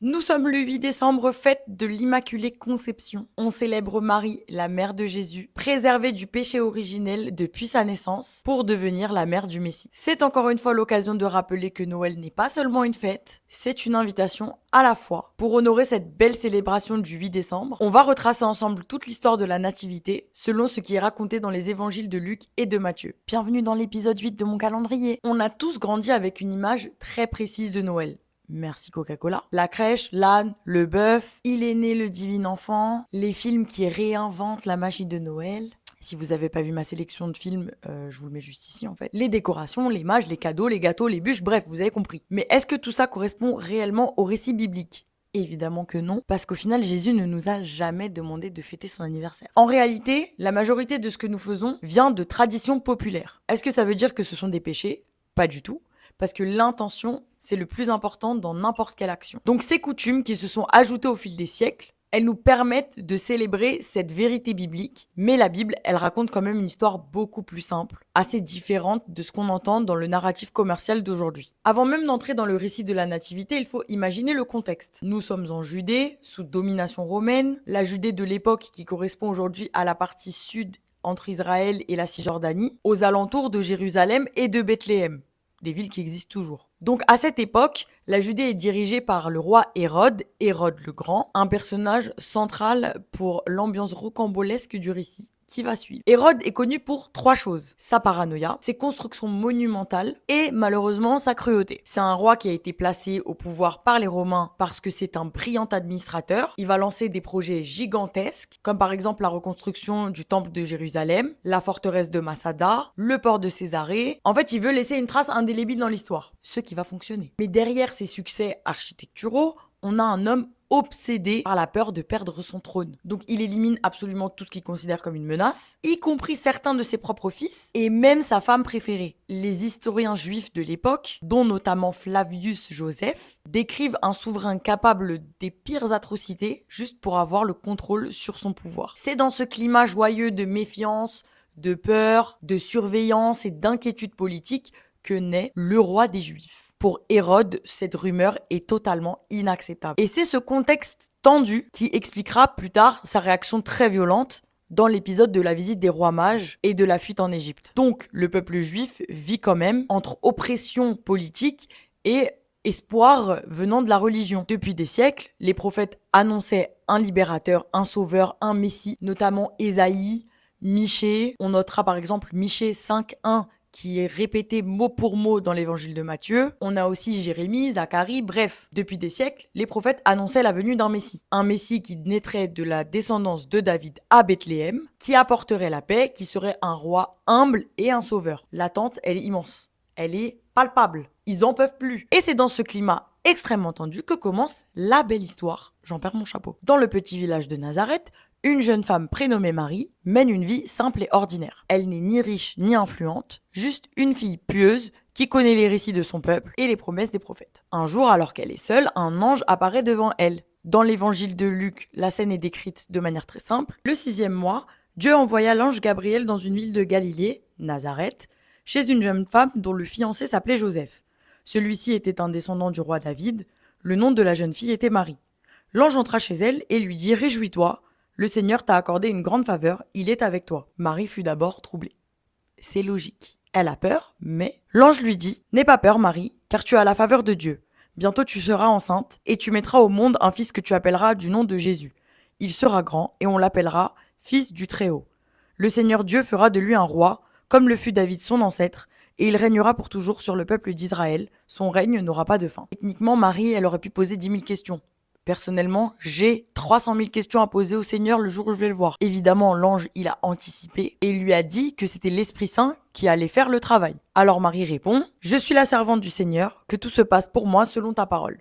Nous sommes le 8 décembre, fête de l'Immaculée Conception. On célèbre Marie, la mère de Jésus, préservée du péché originel depuis sa naissance pour devenir la mère du Messie. C'est encore une fois l'occasion de rappeler que Noël n'est pas seulement une fête, c'est une invitation à la foi. Pour honorer cette belle célébration du 8 décembre, on va retracer ensemble toute l'histoire de la Nativité selon ce qui est raconté dans les évangiles de Luc et de Matthieu. Bienvenue dans l'épisode 8 de mon calendrier. On a tous grandi avec une image très précise de Noël. Merci Coca-Cola. La crèche, l'âne, le bœuf, il est né le divin enfant, les films qui réinventent la magie de Noël. Si vous n'avez pas vu ma sélection de films, je vous le mets juste ici en fait. Les décorations, les mages, les cadeaux, les gâteaux, les bûches, bref, vous avez compris. Mais est-ce que tout ça correspond réellement au récit biblique ? Évidemment que non, parce qu'au final, Jésus ne nous a jamais demandé de fêter son anniversaire. En réalité, la majorité de ce que nous faisons vient de traditions populaires. Est-ce que ça veut dire que ce sont des péchés ? Pas du tout. Parce que l'intention, c'est le plus important dans n'importe quelle action. Donc ces coutumes qui se sont ajoutées au fil des siècles, elles nous permettent de célébrer cette vérité biblique, mais la Bible, elle raconte quand même une histoire beaucoup plus simple, assez différente de ce qu'on entend dans le narratif commercial d'aujourd'hui. Avant même d'entrer dans le récit de la Nativité, il faut imaginer le contexte. Nous sommes en Judée, sous domination romaine, la Judée de l'époque qui correspond aujourd'hui à la partie sud entre Israël et la Cisjordanie, aux alentours de Jérusalem et de Bethléem. Des villes qui existent toujours. Donc à cette époque, la Judée est dirigée par le roi Hérode le Grand, un personnage central pour l'ambiance rocambolesque du récit qui va suivre. Hérode est connu pour 3 choses. Sa paranoïa, ses constructions monumentales et malheureusement sa cruauté. C'est un roi qui a été placé au pouvoir par les Romains parce que c'est un brillant administrateur. Il va lancer des projets gigantesques, comme par exemple la reconstruction du temple de Jérusalem, la forteresse de Massada, le port de Césarée. En fait, il veut laisser une trace indélébile dans l'histoire, ce qui va fonctionner. Mais derrière ces succès architecturaux, on a un homme obsédé par la peur de perdre son trône. Donc il élimine absolument tout ce qu'il considère comme une menace, y compris certains de ses propres fils, et même sa femme préférée. Les historiens juifs de l'époque, dont notamment Flavius Joseph, décrivent un souverain capable des pires atrocités juste pour avoir le contrôle sur son pouvoir. C'est dans ce climat joyeux de méfiance, de peur, de surveillance et d'inquiétude politique que naît le roi des Juifs. Pour Hérode, cette rumeur est totalement inacceptable. Et c'est ce contexte tendu qui expliquera plus tard sa réaction très violente dans l'épisode de la visite des rois mages et de la fuite en Égypte. Donc, le peuple juif vit quand même entre oppression politique et espoir venant de la religion. Depuis des siècles, les prophètes annonçaient un libérateur, un sauveur, un messie, notamment Ésaïe, Michée. On notera par exemple Michée 5:1 qui est répété mot pour mot dans l'évangile de Matthieu. On a aussi Jérémie, Zacharie, bref. Depuis des siècles, les prophètes annonçaient la venue d'un Messie. Un Messie qui naîtrait de la descendance de David à Bethléem, qui apporterait la paix, qui serait un roi humble et un sauveur. L'attente, elle est immense. Elle est palpable. Ils en peuvent plus. Et c'est dans ce climat extrêmement tendu que commence la belle histoire. J'en perds mon chapeau. Dans le petit village de Nazareth, une jeune femme prénommée Marie mène une vie simple et ordinaire. Elle n'est ni riche ni influente, juste une fille pieuse qui connaît les récits de son peuple et les promesses des prophètes. Un jour, alors qu'elle est seule, un ange apparaît devant elle. Dans l'évangile de Luc, la scène est décrite de manière très simple. Le 6e mois, Dieu envoya l'ange Gabriel dans une ville de Galilée, Nazareth, chez une jeune femme dont le fiancé s'appelait Joseph. Celui-ci était un descendant du roi David. Le nom de la jeune fille était Marie. L'ange entra chez elle et lui dit « Réjouis-toi, le Seigneur t'a accordé une grande faveur, il est avec toi. » Marie fut d'abord troublée. C'est logique. Elle a peur, mais l'ange lui dit « N'aie pas peur, Marie, car tu as la faveur de Dieu. Bientôt tu seras enceinte, et tu mettras au monde un fils que tu appelleras du nom de Jésus. Il sera grand, et on l'appellera Fils du Très-Haut. Le Seigneur Dieu fera de lui un roi, comme le fut David son ancêtre, et il régnera pour toujours sur le peuple d'Israël. Son règne n'aura pas de fin. » Techniquement, Marie, elle aurait pu poser 10 000 questions. Personnellement, j'ai 300 000 questions à poser au Seigneur le jour où je vais le voir. Évidemment, l'ange, il a anticipé et il lui a dit que c'était l'Esprit Saint qui allait faire le travail. Alors Marie répond « Je suis la servante du Seigneur, que tout se passe pour moi selon ta parole. »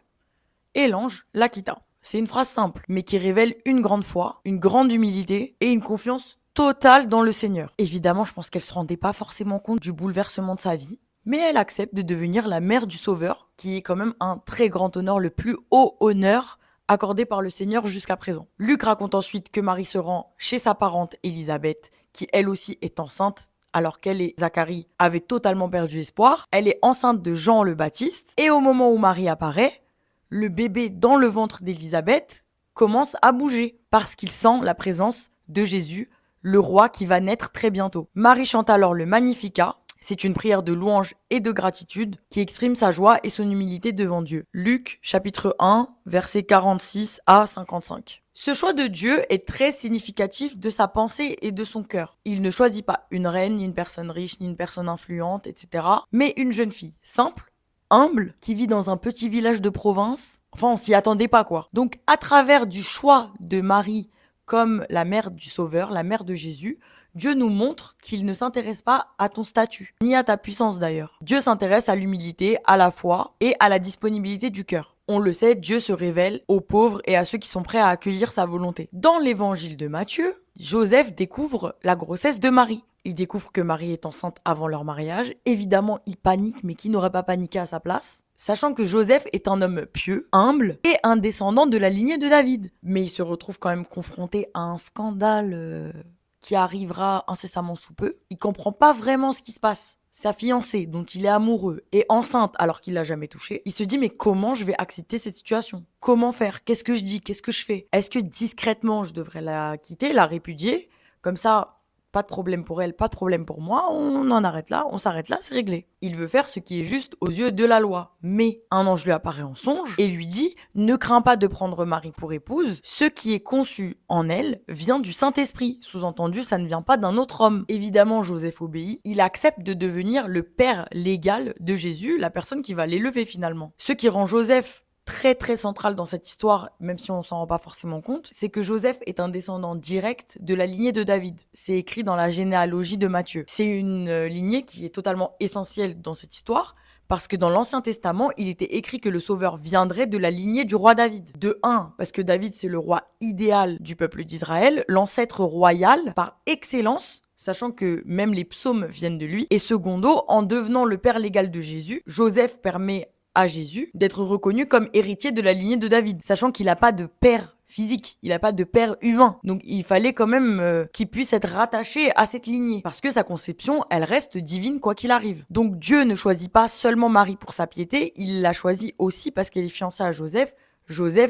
Et l'ange la quitta. C'est une phrase simple, mais qui révèle une grande foi, une grande humilité et une confiance totale dans le Seigneur. Évidemment, je pense qu'elle se rendait pas forcément compte du bouleversement de sa vie, mais elle accepte de devenir la mère du Sauveur, qui est quand même un très grand honneur, le plus haut honneur accordé par le Seigneur jusqu'à présent. Luc raconte ensuite que Marie se rend chez sa parente Élisabeth, qui elle aussi est enceinte, alors qu'elle et Zacharie avaient totalement perdu espoir. Elle est enceinte de Jean le Baptiste, et au moment où Marie apparaît, le bébé dans le ventre d'Élisabeth commence à bouger parce qu'il sent la présence de Jésus, le roi qui va naître très bientôt. Marie chante alors le Magnificat. C'est une prière de louange et de gratitude qui exprime sa joie et son humilité devant Dieu. Luc, chapitre 1, versets 46 à 55. Ce choix de Dieu est très significatif de sa pensée et de son cœur. Il ne choisit pas une reine, ni une personne riche, ni une personne influente, etc., mais une jeune fille simple, humble, qui vit dans un petit village de province. Enfin, on s'y attendait pas, quoi. Donc, à travers du choix de Marie comme la mère du Sauveur, la mère de Jésus, Dieu nous montre qu'il ne s'intéresse pas à ton statut, ni à ta puissance d'ailleurs. Dieu s'intéresse à l'humilité, à la foi et à la disponibilité du cœur. On le sait, Dieu se révèle aux pauvres et à ceux qui sont prêts à accueillir sa volonté. Dans l'évangile de Matthieu, Joseph découvre la grossesse de Marie. Il découvre que Marie est enceinte avant leur mariage. Évidemment, il panique, mais qui n'aurait pas paniqué à sa place ? Sachant que Joseph est un homme pieux, humble et un descendant de la lignée de David. Mais il se retrouve quand même confronté à un scandale qui arrivera incessamment sous peu. Il comprend pas vraiment ce qui se passe. Sa fiancée, dont il est amoureux, est enceinte alors qu'il l'a jamais touchée. Il se dit mais comment je vais accepter cette situation ? Comment faire ? Qu'est-ce que je dis ? Qu'est-ce que je fais ? Est-ce que discrètement je devrais la quitter, la répudier ? Comme ça, pas de problème pour elle, pas de problème pour moi, on en arrête là, on s'arrête là, c'est réglé. Il veut faire ce qui est juste aux yeux de la loi. Mais un ange lui apparaît en songe et lui dit « Ne crains pas de prendre Marie pour épouse, ce qui est conçu en elle vient du Saint-Esprit. » Sous-entendu, ça ne vient pas d'un autre homme. Évidemment, Joseph obéit, il accepte de devenir le père légal de Jésus, la personne qui va l'élever finalement. Ce qui rend Joseph très très central dans cette histoire, même si on s'en rend pas forcément compte, c'est que Joseph est un descendant direct de la lignée de David. C'est écrit dans la généalogie de Matthieu. C'est une lignée qui est totalement essentielle dans cette histoire, parce que dans l'Ancien Testament, il était écrit que le Sauveur viendrait de la lignée du roi David. De un, parce que David c'est le roi idéal du peuple d'Israël, l'ancêtre royal par excellence, sachant que même les psaumes viennent de lui. Et secondo, en devenant le père légal de Jésus, Joseph permet à Jésus d'être reconnu comme héritier de la lignée de David, sachant qu'il n'a pas de père physique, il n'a pas de père humain. Donc il fallait quand même qu'il puisse être rattaché à cette lignée, parce que sa conception, elle reste divine quoi qu'il arrive. Donc Dieu ne choisit pas seulement Marie pour sa piété, il l'a choisie aussi parce qu'elle est fiancée à Joseph,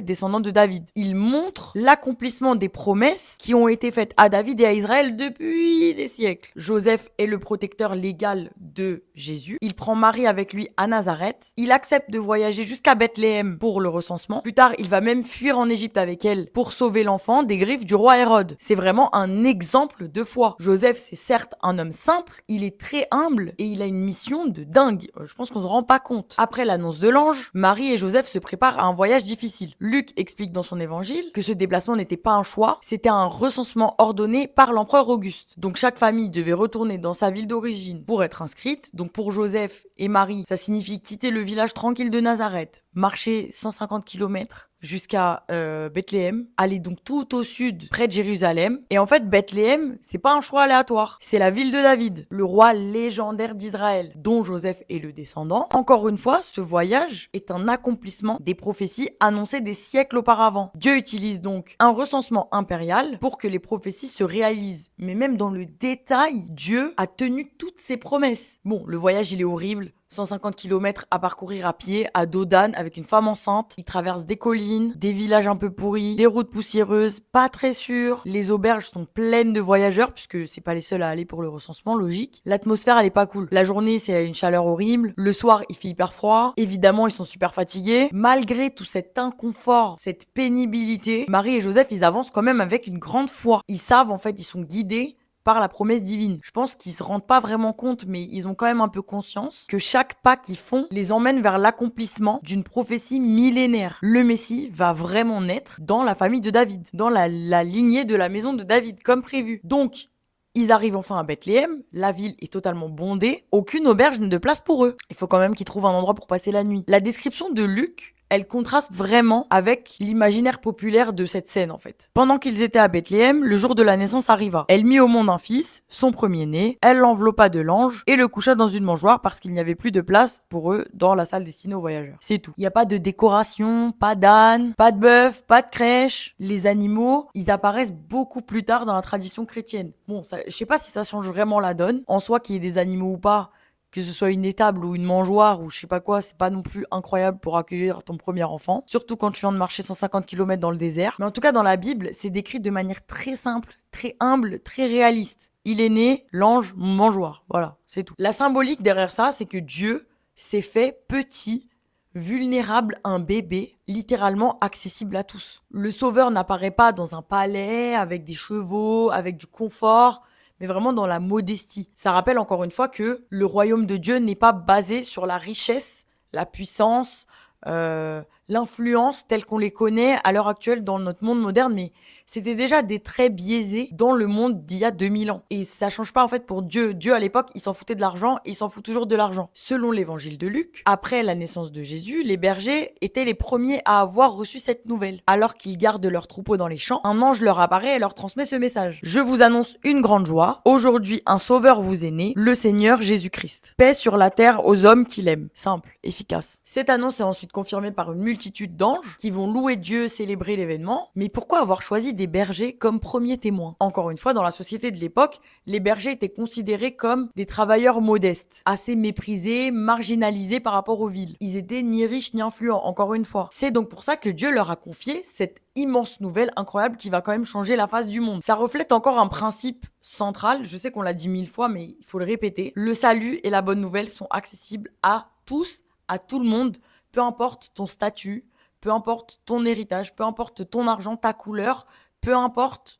descendant de David. Il montre l'accomplissement des promesses qui ont été faites à David et à Israël depuis des siècles. Joseph est le protecteur légal de Jésus. Il prend Marie avec lui à Nazareth. Il accepte de voyager jusqu'à Bethléem pour le recensement. Plus tard, il va même fuir en Égypte avec elle pour sauver l'enfant des griffes du roi Hérode. C'est vraiment un exemple de foi. Joseph, c'est certes un homme simple, il est très humble et il a une mission de dingue. Je pense qu'on se rend pas compte. Après l'annonce de l'ange, Marie et Joseph se préparent à un voyage difficile. Luc explique dans son évangile que ce déplacement n'était pas un choix, c'était un recensement ordonné par l'empereur Auguste. Donc chaque famille devait retourner dans sa ville d'origine pour être inscrite. Donc pour Joseph et Marie, ça signifie quitter le village tranquille de Nazareth, marcher 150 km jusqu'à Bethléem, aller donc tout au sud, près de Jérusalem. Et en fait, Bethléem, c'est pas un choix aléatoire. C'est la ville de David, le roi légendaire d'Israël, dont Joseph est le descendant. Encore une fois, ce voyage est un accomplissement des prophéties annoncées des siècles auparavant. Dieu utilise donc un recensement impérial pour que les prophéties se réalisent. Mais même dans le détail, Dieu a tenu toutes ses promesses. Bon, le voyage, il est horrible. 150 km à parcourir à pied, à dos d'âne, avec une femme enceinte. Il traverse des collines, des villages un peu pourris, des routes poussiéreuses, pas très sûres. Les auberges sont pleines de voyageurs, puisque c'est pas les seuls à aller pour le recensement, logique. L'atmosphère, elle est pas cool. La journée, c'est une chaleur horrible. Le soir, il fait hyper froid. Évidemment, ils sont super fatigués. Malgré tout cet inconfort, cette pénibilité, Marie et Joseph, ils avancent quand même avec une grande foi. Ils savent, en fait, ils sont guidés par la promesse divine. Je pense qu'ils se rendent pas vraiment compte, mais ils ont quand même un peu conscience que chaque pas qu'ils font les emmène vers l'accomplissement d'une prophétie millénaire. Le Messie va vraiment naître dans la famille de David, dans la lignée de la maison de David, comme prévu. Donc, ils arrivent enfin à Bethléem, la ville est totalement bondée, aucune auberge n'a de place pour eux. Il faut quand même qu'ils trouvent un endroit pour passer la nuit. La description de Luc, elle contraste vraiment avec l'imaginaire populaire de cette scène en fait. Pendant qu'ils étaient à Bethléem, le jour de la naissance arriva. Elle mit au monde un fils, son premier-né, elle l'enveloppa de lange et le coucha dans une mangeoire parce qu'il n'y avait plus de place pour eux dans la salle destinée aux voyageurs. C'est tout. Il n'y a pas de décoration, pas d'âne, pas de bœuf, pas de crèche. Les animaux, ils apparaissent beaucoup plus tard dans la tradition chrétienne. Bon, ça, je sais pas si ça change vraiment la donne. En soi, qu'il y ait des animaux ou pas, que ce soit une étable ou une mangeoire ou je sais pas quoi, c'est pas non plus incroyable pour accueillir ton premier enfant, surtout quand tu viens de marcher 150 km dans le désert. Mais en tout cas, dans la Bible, c'est décrit de manière très simple, très humble, très réaliste. Il est né, l'ange mangeoire. Voilà, c'est tout. La symbolique derrière ça, c'est que Dieu s'est fait petit, vulnérable, un bébé, littéralement accessible à tous. Le sauveur n'apparaît pas dans un palais, avec des chevaux, avec du confort, mais vraiment dans la modestie. Ça rappelle encore une fois que le royaume de Dieu n'est pas basé sur la richesse, la puissance, l'influence telle qu'on les connaît à l'heure actuelle dans notre monde moderne, mais c'était déjà des traits biaisés dans le monde d'il y a 2000 ans. Et ça change pas en fait pour Dieu. Dieu à l'époque, il s'en foutait de l'argent et il s'en fout toujours de l'argent. Selon l'évangile de Luc, après la naissance de Jésus, les bergers étaient les premiers à avoir reçu cette nouvelle. Alors qu'ils gardent leurs troupeaux dans les champs, un ange leur apparaît et leur transmet ce message. Je vous annonce une grande joie. Aujourd'hui, un sauveur vous est né, le Seigneur Jésus-Christ. Paix sur la terre aux hommes qu'il aime. Simple, efficace. Cette annonce est ensuite confirmée par une multitude d'anges qui vont louer Dieu, célébrer l'événement. Mais pourquoi avoir choisi des bergers comme premiers témoins? Encore une fois, dans la société de l'époque, les bergers étaient considérés comme des travailleurs modestes, assez méprisés, marginalisés par rapport aux villes. Ils étaient ni riches ni influents, encore une fois. C'est donc pour ça que Dieu leur a confié cette immense nouvelle incroyable qui va quand même changer la face du monde. Ça reflète encore un principe central, je sais qu'on l'a dit 1000 fois, mais il faut le répéter. Le salut et la bonne nouvelle sont accessibles à tous, à tout le monde, peu importe ton statut, peu importe ton héritage, peu importe ton argent, ta couleur, peu importe.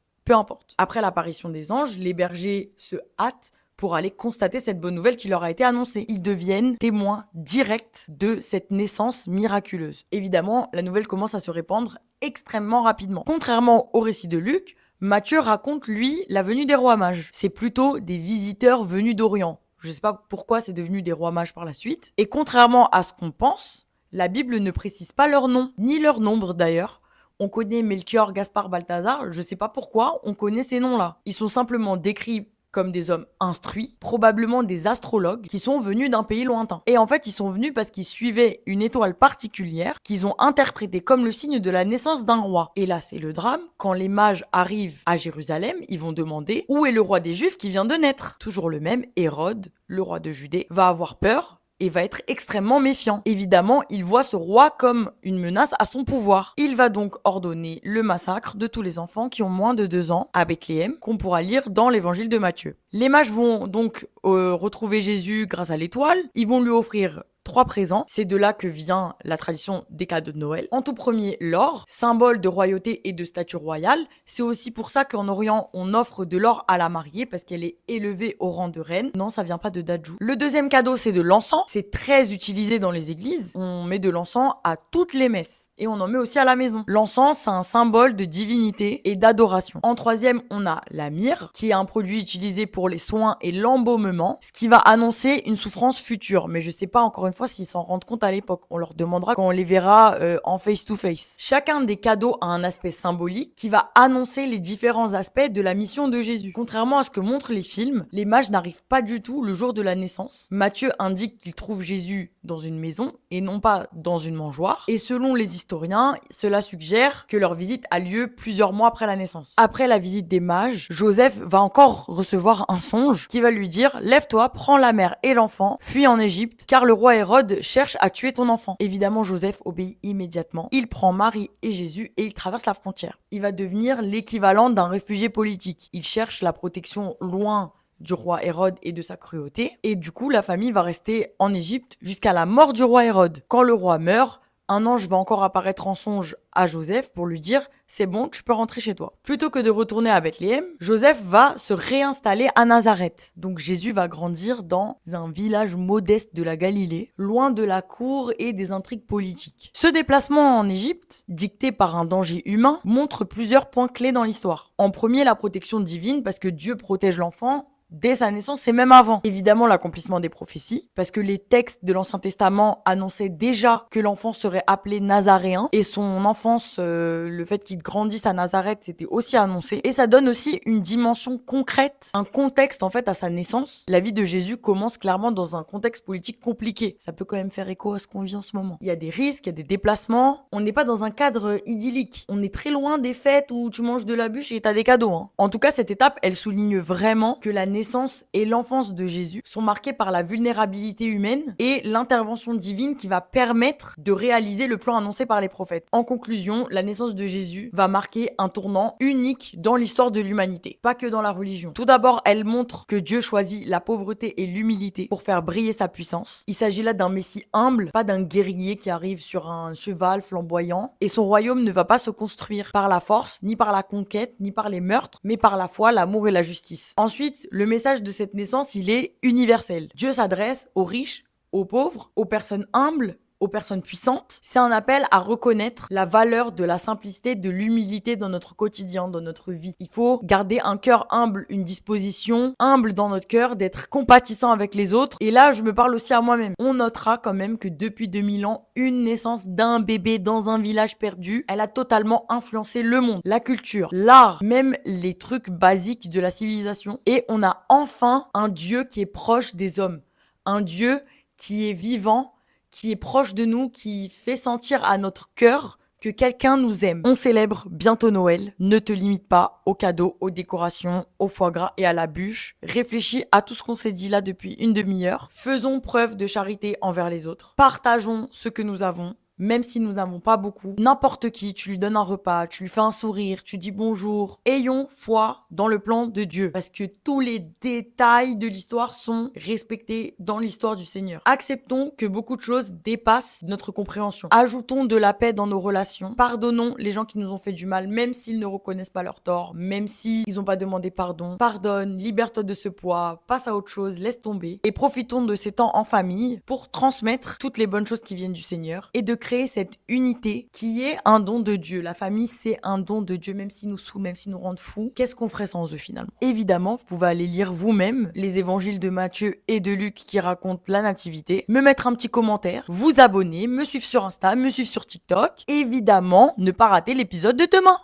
Après l'apparition des anges, les bergers se hâtent pour aller constater cette bonne nouvelle qui leur a été annoncée. Ils deviennent témoins directs de cette naissance miraculeuse. Évidemment, la nouvelle commence à se répandre extrêmement rapidement. Contrairement au récit de Luc, Matthieu raconte, lui, la venue des rois mages. C'est plutôt des visiteurs venus d'Orient. Je sais pas pourquoi c'est devenu des rois mages par la suite. Et contrairement à ce qu'on pense, la Bible ne précise pas leur nom, ni leur nombre d'ailleurs. On connaît Melchior, Gaspard, Balthazar, je sais pas pourquoi, on connaît ces noms-là. Ils sont simplement décrits comme des hommes instruits, probablement des astrologues, qui sont venus d'un pays lointain. Et en fait, ils sont venus parce qu'ils suivaient une étoile particulière qu'ils ont interprétée comme le signe de la naissance d'un roi. Et là, c'est le drame. Quand les mages arrivent à Jérusalem, ils vont demander où est le roi des Juifs qui vient de naître. Toujours le même, Hérode, le roi de Judée, va avoir peur et va être extrêmement méfiant. Évidemment, il voit ce roi comme une menace à son pouvoir. Il va donc ordonner le massacre de tous les enfants qui ont moins de 2 ans à Bethléem, qu'on pourra lire dans l'évangile de Matthieu. Les mages vont donc retrouver Jésus grâce à l'étoile. Ils vont lui offrir 3 présents. C'est de là que vient la tradition des cadeaux de Noël. En tout premier, l'or, symbole de royauté et de statut royal. C'est aussi pour ça qu'en Orient, on offre de l'or à la mariée parce qu'elle est élevée au rang de reine. Non, ça vient pas de Dadju. Le deuxième cadeau, c'est de l'encens. C'est très utilisé dans les églises. On met de l'encens à toutes les messes. Et on en met aussi à la maison. L'encens, c'est un symbole de divinité et d'adoration. En troisième, on a la myrrhe, qui est un produit utilisé pour les soins et l'embaumement, ce qui va annoncer une souffrance future. Mais je sais pas encore une fois s'ils s'en rendent compte à l'époque. On leur demandera quand on les verra en face-to-face. Chacun des cadeaux a un aspect symbolique qui va annoncer les différents aspects de la mission de Jésus. Contrairement à ce que montrent les films, les mages n'arrivent pas du tout le jour de la naissance. Matthieu indique qu'il trouve Jésus dans une maison et non pas dans une mangeoire. Et selon les historiens, cela suggère que leur visite a lieu plusieurs mois après la naissance. Après la visite des mages, Joseph va encore recevoir un songe qui va lui dire « Lève-toi, prends la mère et l'enfant, fuis en Égypte, car le roi Hérode cherche à tuer ton enfant. » Évidemment, Joseph obéit immédiatement. Il prend Marie et Jésus et il traverse la frontière. Il va devenir l'équivalent d'un réfugié politique. Il cherche la protection loin du roi Hérode et de sa cruauté. Et du coup, la famille va rester en Égypte jusqu'à la mort du roi Hérode. Quand le roi meurt, un ange va encore apparaître en songe à Joseph pour lui dire « C'est bon, tu peux rentrer chez toi ». Plutôt que de retourner à Bethléem, Joseph va se réinstaller à Nazareth. Donc Jésus va grandir dans un village modeste de la Galilée, loin de la cour et des intrigues politiques. Ce déplacement en Égypte, dicté par un danger humain, montre plusieurs points clés dans l'histoire. En premier, la protection divine, parce que Dieu protège l'enfant dès sa naissance et même avant. Évidemment, l'accomplissement des prophéties, parce que les textes de l'Ancien Testament annonçaient déjà que l'enfant serait appelé Nazaréen, et son enfance, le fait qu'il grandisse à Nazareth, c'était aussi annoncé. Et ça donne aussi une dimension concrète, un contexte en fait à sa naissance. La vie de Jésus commence clairement dans un contexte politique compliqué. Ça peut quand même faire écho à ce qu'on vit en ce moment. Il y a des risques, il y a des déplacements. On n'est pas dans un cadre idyllique. On est très loin des fêtes où tu manges de la bûche et t'as des cadeaux. En tout cas, cette étape, elle souligne vraiment que la naissance naissance et l'enfance de Jésus sont marquées par la vulnérabilité humaine et l'intervention divine qui va permettre de réaliser le plan annoncé par les prophètes. En conclusion, la naissance de Jésus va marquer un tournant unique dans l'histoire de l'humanité, pas que dans la religion. Tout d'abord, elle montre que Dieu choisit la pauvreté et l'humilité pour faire briller sa puissance. Il s'agit là d'un Messie humble, pas d'un guerrier qui arrive sur un cheval flamboyant. Et son royaume ne va pas se construire par la force, ni par la conquête, ni par les meurtres, mais par la foi, l'amour et la justice. Ensuite, le message de cette naissance, il est universel. Dieu s'adresse aux riches, aux pauvres, aux personnes humbles, aux personnes puissantes. C'est un appel à reconnaître la valeur de la simplicité, de l'humilité dans notre quotidien, dans notre vie. Il faut garder un cœur humble, une disposition humble dans notre cœur, d'être compatissant avec les autres. Et là, je me parle aussi à moi-même. On notera quand même que depuis 2000 ans, une naissance d'un bébé dans un village perdu, elle a totalement influencé le monde, la culture, l'art, même les trucs basiques de la civilisation. Et on a enfin un Dieu qui est proche des hommes. Un Dieu qui est vivant, qui est proche de nous, qui fait sentir à notre cœur que quelqu'un nous aime. On célèbre bientôt Noël. Ne te limite pas aux cadeaux, aux décorations, au foie gras et à la bûche. Réfléchis à tout ce qu'on s'est dit là depuis une demi-heure. Faisons preuve de charité envers les autres. Partageons ce que nous avons. Même si nous n'avons pas beaucoup, n'importe qui, tu lui donnes un repas, tu lui fais un sourire, tu dis bonjour. Ayons foi dans le plan de Dieu, parce que tous les détails de l'histoire sont respectés dans l'histoire du Seigneur. Acceptons que beaucoup de choses dépassent notre compréhension. Ajoutons de la paix dans nos relations. Pardonnons les gens qui nous ont fait du mal, même s'ils ne reconnaissent pas leur tort, même s'ils n'ont pas demandé pardon. Pardonne, libère-toi de ce poids, passe à autre chose, laisse tomber. Et profitons de ces temps en famille pour transmettre toutes les bonnes choses qui viennent du Seigneur et de créer cette unité qui est un don de Dieu. La famille, c'est un don de Dieu, même s'ils nous saoulent, même s'ils nous rendent fous. Qu'est-ce qu'on ferait sans eux finalement? Évidemment, vous pouvez aller lire vous-même les évangiles de Matthieu et de Luc qui racontent la nativité, me mettre un petit commentaire, vous abonner, me suivre sur Insta, me suivre sur TikTok. Évidemment, ne pas rater l'épisode de demain.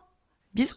Bisous!